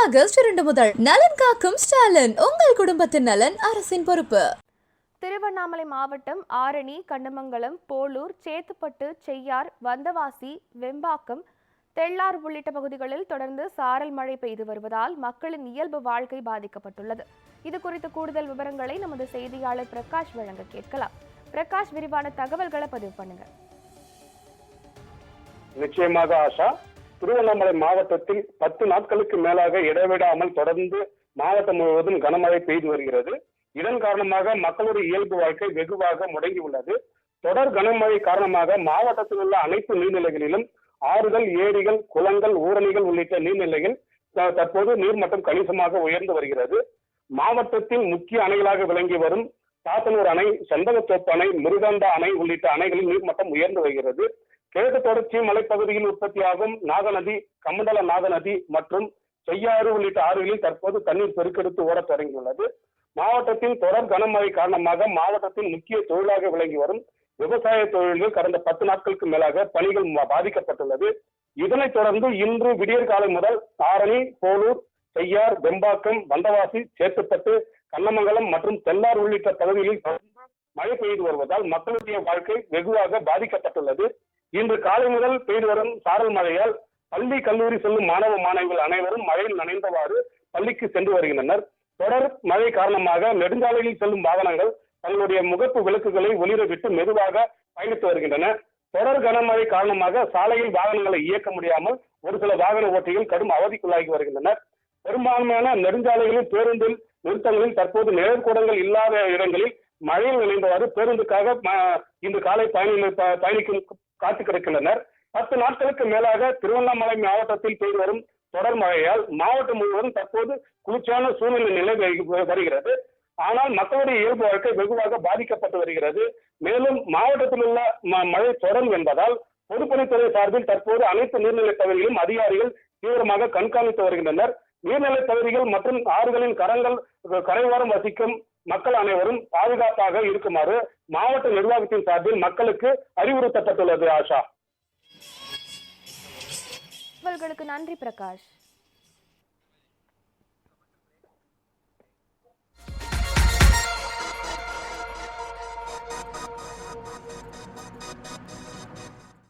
August 2 முதல் நலன் காக்கும் ஸ்டாலின், உங்கள் குடும்பத்தின் நலன் அரசின் பொறுப்பு. திருவண்ணாமலை மாவட்டம் ஆரணி, கண்டமங்கலம், போலூர், சேத்துப்பட்டு, செய்யார், வந்தவாசி, வெம்பாக்கம், தெள்ளார் உள்ளிட்ட பகுதிகளில் தொடர்ந்து சாரல் மழை பெய்து வருவதால் மக்களின் இயல்பு வாழ்க்கை பாதிக்கப்பட்டுள்ளது. இது குறித்த கூடுதல் விவரங்களை நமது செய்தியாளர் பிரகாஷ் வழங்க கேட்கலாம். பிரகாஷ், விரிவான தகவல்களை பதிவு பண்ணுங்க. நிச்சயமாக ஆஷா, திருவண்ணாமலை மாவட்டத்தில் 10 நாட்களுக்கு மேலாக இடைவிடாமல் தொடர்ந்து மாவட்டம் முழுவதும் கனமழை பெய்து வருகிறது. இதன் காரணமாக மக்களுடைய இயல்பு வாழ்க்கை வெகுவாக முடங்கியுள்ளது. தொடர் கனமழை காரணமாக மாவட்டத்தில் உள்ள அனைத்து நீர்நிலைகளிலும் ஆறுகள், ஏரிகள், குளங்கள், ஊரணிகள் உள்ளிட்ட நீர்நிலைகள் தற்போது நீர்மட்டம் கணிசமாக உயர்ந்து வருகிறது. மாவட்டத்தில் முக்கிய அணைகளாக விளங்கி வரும் சாத்தனூர் அணை, செண்பகத்தோப்பு அணை, முருகண்டா அணை உள்ளிட்ட அணைகளில் நீர்மட்டம் உயர்ந்து வருகிறது. கிழக்கு தொடர்ச்சி மலைப்பகுதியில் உற்பத்தியாகும் நாகநதி, கமண்டல நாகநதி மற்றும் செய்யாறு உள்ளிட்ட ஆறுகளில் தற்போது தண்ணீர் பெருக்கெடுத்து ஓடத் தொடங்கியுள்ளது. மாவட்டத்தில் தொடர் கனமழை காரணமாக மாவட்டத்தின் முக்கிய தொழிலாக விளங்கி வரும் விவசாய தொழில்கள் கடந்த 10 நாட்களுக்கு மேலாக பணிகள் பாதிக்கப்பட்டுள்ளது. இதனைத் தொடர்ந்து இன்று விடியற் காலை முதல் ஆரணி, போலூர், செய்யார், வெம்பாக்கம், வந்தவாசி, சேத்துப்பட்டு, கண்ணமங்கலம் மற்றும் தெள்ளார் உள்ளிட்ட பகுதிகளில் மழை பெய்து வருவதால் மக்களுடைய வாழ்க்கை வெகுவாக பாதிக்கப்பட்டுள்ளது. இன்று காலை முதல் பெய்து வரும் சாரல் மழையால் பள்ளி, கல்லூரி செல்லும் மாணவ மாணவிகள் அனைவரும் மழையில் நனைந்தவாறு பள்ளிக்கு சென்று வருகின்றனர். தொடர் மழை காரணமாக நெடுஞ்சாலையில் செல்லும் வாகனங்கள் தங்களுடைய முகப்பு விளக்குகளை ஒளிர விட்டு மெதுவாக பயணித்து வருகின்றன. தொடர் கனமழை காரணமாக சாலையில் வாகனங்களை இயக்க முடியாமல் ஒரு சில வாகன ஓட்டிகள் கடும் அவதிக்குள்ளாகி வருகின்றனர். பெரும்பான்மையான நெடுஞ்சாலைகளில் பேருந்தில் நிறுத்தங்களில் தற்போது நிழற்கூடங்கள் இல்லாத இடங்களில் மழையில் நனைந்தவாறு பேருந்துக்காக இன்று காலை பயணிக்கும் காத்து கிடக்கின்றனர். 10 நாட்களுக்கு மேலாக திருவண்ணாமலை மாவட்டத்தில் பெய்து வரும் தொடர் மழையால் மாவட்டம் முழுவதும் தற்போது குளிர்ச்சியான சூழ்நிலை நிலை வருகிறது. ஆனால் மக்களுடைய இயல்பு வாழ்க்கை வெகுவாக பாதிக்கப்பட்டு வருகிறது. மேலும் மாவட்டத்தில் உள்ள மழை தொடரும் என்பதால் பொதுப்பணித்துறை சார்பில் தற்போது அனைத்து நீர்நிலைப் பகுதிகளிலும் அதிகாரிகள் தீவிரமாக கண்காணித்து வருகின்றனர். நீர்நிலைப் பகுதிகள் மற்றும் ஆறுகளின் கரையோரம் வசிக்கும் மக்கள் அனைவரும் பாதுகாப்பாக இருக்குமாறு மாவட்ட நிர்வாகத்தின் சார்பில் மக்களுக்கு அறிவுறுத்தப்பட்டுள்ளது. ஆஷா, நன்றி பிரகாஷ்.